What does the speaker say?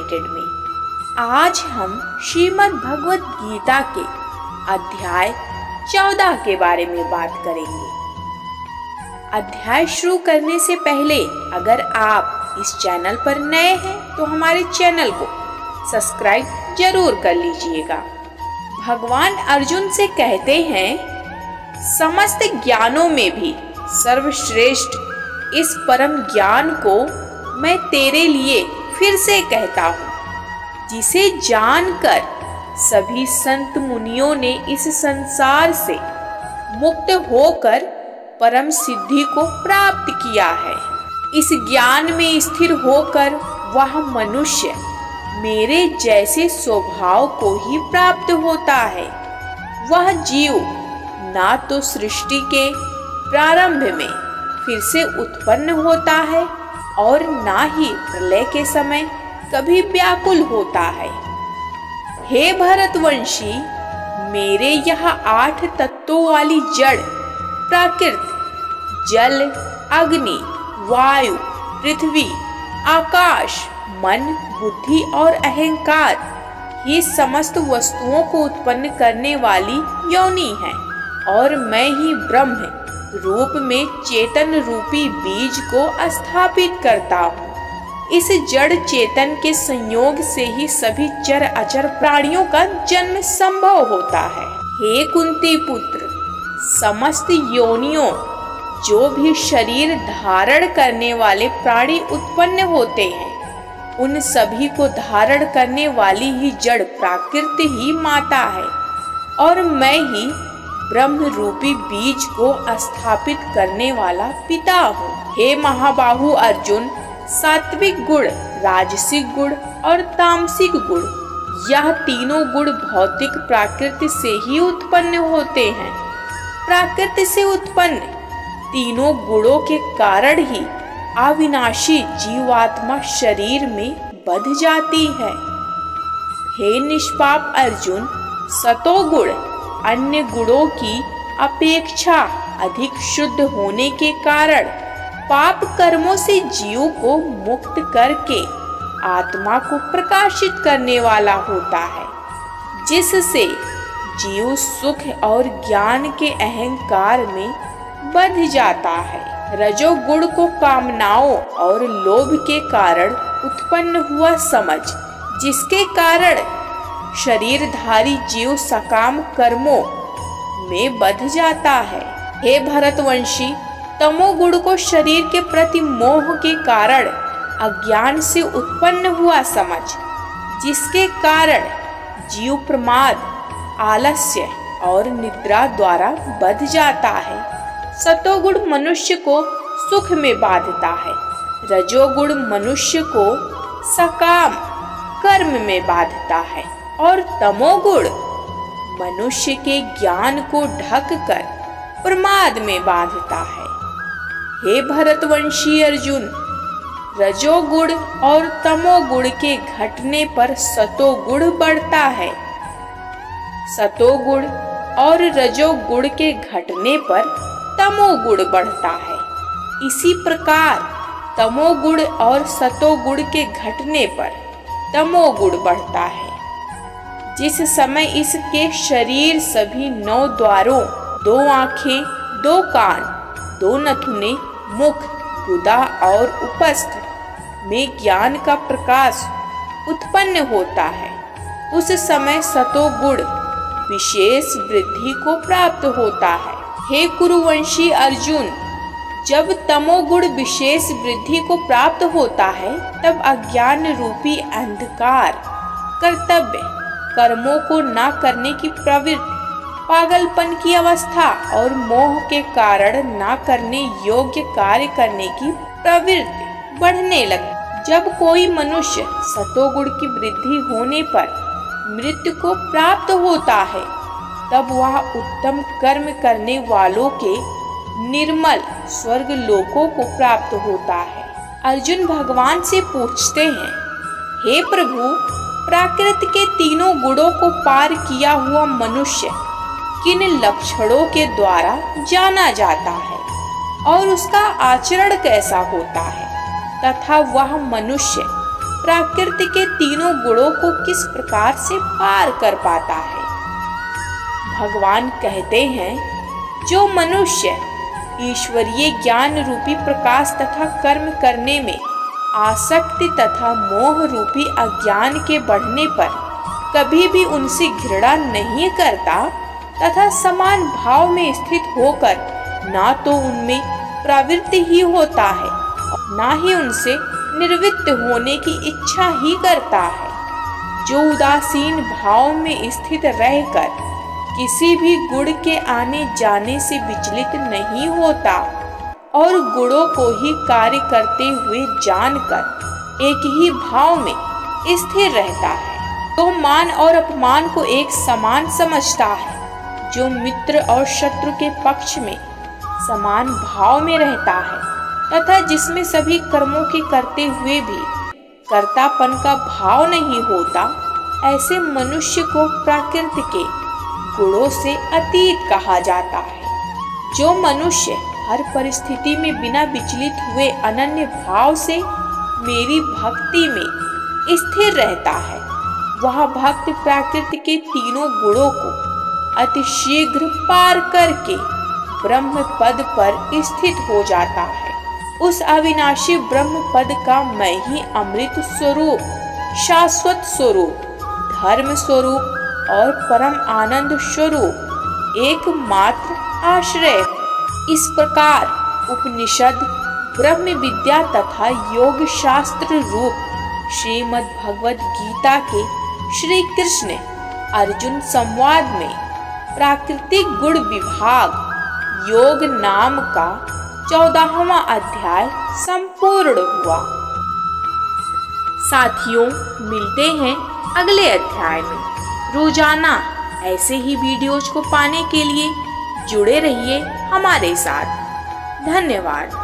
Related में। आज हम श्रीमद् भगवत गीता के अध्याय 14 के बारे में बात करेंगे। अध्याय शुरू करने से पहले अगर आप इस चैनल पर नए हैं तो हमारे चैनल को सब्सक्राइब जरूर कर लीजिएगा। भगवान अर्जुन से कहते हैं, समस्त ज्ञानों में भी सर्वश्रेष्ठ इस परम ज्ञान को मैं तेरे लिए फिर से कहता हूँ, जिसे जानकर सभी संत मुनियों ने इस संसार से मुक्त होकर परम सिद्धि को प्राप्त किया है। इस ज्ञान में स्थिर होकर वह मनुष्य मेरे जैसे स्वभाव को ही प्राप्त होता है। वह जीव ना तो सृष्टि के प्रारंभ में फिर से उत्पन्न होता है और ना ही प्रलय के समय कभी व्याकुल होता है। हे भरतवंशी, मेरे यहाँ 8 तत्वों वाली जड़ प्राकृत, जल, अग्नि, वायु, पृथ्वी, आकाश, मन, बुद्धि और अहंकार ये समस्त वस्तुओं को उत्पन्न करने वाली योनि है और मैं ही ब्रह्म रूप में चेतन रूपी बीज को स्थापित करता हूँ। इस जड़ चेतन के संयोग से ही सभी चर अचर प्राणियों का जन्म संभव होता है। हे कुंती पुत्र, समस्त योनियों जो भी शरीर धारण करने वाले प्राणी उत्पन्न होते हैं, उन सभी को धारण करने वाली ही जड़ प्राकृति ही माता है और मैं ही ब्रह्म रूपी बीज को स्थापित करने वाला पिता हूँ। हे महाबाहु अर्जुन, सात्विक गुण, राजसिक गुण और तामसिक गुण, यह तीनों गुण भौतिक प्रकृति से ही उत्पन्न होते हैं। प्रकृति से उत्पन्न तीनों गुणों के कारण ही अविनाशी जीवात्मा शरीर में बंध जाती है। हे निष्पाप अर्जुन, सतोगुण अन्य गुणों की अपेक्षा अधिक शुद्ध होने के कारण पाप कर्मों से जीव को मुक्त करके आत्मा को प्रकाशित करने वाला होता है, जिससे जीव सुख और ज्ञान के अहंकार में बंध जाता है। रजोगुण को कामनाओं और लोभ के कारण उत्पन्न हुआ समझ, जिसके कारण शरीरधारी जीव सकाम कर्मों में बंध जाता है। हे भरतवंशी, तमोगुण को शरीर के प्रति मोह के कारण अज्ञान से उत्पन्न हुआ समझ, जिसके कारण जीव प्रमाद, आलस्य और निद्रा द्वारा बंध जाता है। सतोगुण मनुष्य को सुख में बांधता है, रजोगुण मनुष्य को सकाम कर्म में बांधता है और तमोगुण मनुष्य के ज्ञान को ढककर प्रमाद में बांधता है। हे भरतवंशी अर्जुन, रजोगुण और तमोगुण के घटने पर सतोगुण बढ़ता है, सतोगुण और रजोगुण के घटने पर तमोगुण बढ़ता है। इसी प्रकार तमोगुण और सतोगुण के घटने पर तमोगुण बढ़ता है। जिस समय इसके शरीर सभी 9 द्वारों, 2 आँखें, 2 कान, 2 नथुने, मुख, गुदा और उपस्थ में ज्ञान का प्रकाश उत्पन्न होता है, उस समय सतोगुण विशेष वृद्धि को प्राप्त होता है। हे कुरुवंशी अर्जुन, जब तमोगुण विशेष वृद्धि को प्राप्त होता है, तब अज्ञान रूपी अंधकार, कर्तव्य कर्मों को न करने की प्रवृत्ति, पागलपन की अवस्था और मोह के कारण न करने योग्य कार्य करने की प्रवृत्ति बढ़ने लगती। जब कोई मनुष्य सतोगुण की वृद्धि होने पर मृत्यु को प्राप्त होता है, तब वह उत्तम कर्म करने वालों के निर्मल स्वर्ग लोकों को प्राप्त होता है। अर्जुन भगवान से पूछते हैं, हे प्रभु, प्राकृत के तीनों गुणों को पार किया हुआ मनुष्य किन लक्षणों के द्वारा जाना जाता है और उसका आचरण कैसा होता है, तथा वह मनुष्य प्रकृति के तीनों गुणों को किस प्रकार से पार कर पाता है। भगवान कहते हैं, जो मनुष्य ईश्वरीय ज्ञान रूपी प्रकाश तथा कर्म करने में आसक्ति तथा मोह रूपी अज्ञान के बढ़ने पर कभी भी उनसे घृणा नहीं करता तथा समान भाव में स्थित होकर ना तो उनमें प्रवृत्ति ही होता है, ना ही उनसे निर्वृत्त होने की इच्छा ही करता है, जो उदासीन भाव में स्थित रहकर किसी भी गुण के आने जाने से विचलित नहीं होता और गुणों को ही कार्य करते हुए जानकर एक ही भाव में स्थिर रहता है, तो मान और अपमान को एक समान समझता है, जो मित्र और शत्रु के पक्ष में समान भाव में रहता है तथा जिसमें सभी कर्मों के करते हुए भी कर्तापन का भाव नहीं होता, ऐसे मनुष्य को प्रकृति के गुणों से अतीत कहा जाता है। जो मनुष्य हर परिस्थिति में बिना विचलित हुए अनन्य भाव से मेरी भक्ति में स्थिर रहता है, वह भक्त प्रकृति के तीनों गुणों को अतिशीघ्र पार करके ब्रह्म पद पर स्थित हो जाता है। उस अविनाशी ब्रह्म पद का मैं ही अमृत स्वरूप, शाश्वत स्वरूप, धर्म स्वरूप और परम आनंद स्वरूप एकमात्र आश्रय। इस प्रकार उपनिषद, ब्रह्म विद्या तथा योग शास्त्र रूप श्रीमद् भगवद गीता के श्री कृष्ण अर्जुन संवाद में प्राकृतिक गुण विभाग योग नाम का 14वां अध्याय संपूर्ण हुआ। साथियों, मिलते हैं अगले अध्याय में। रोजाना ऐसे ही वीडियोज को पाने के लिए जुड़े रहिए हमारे साथ। धन्यवाद।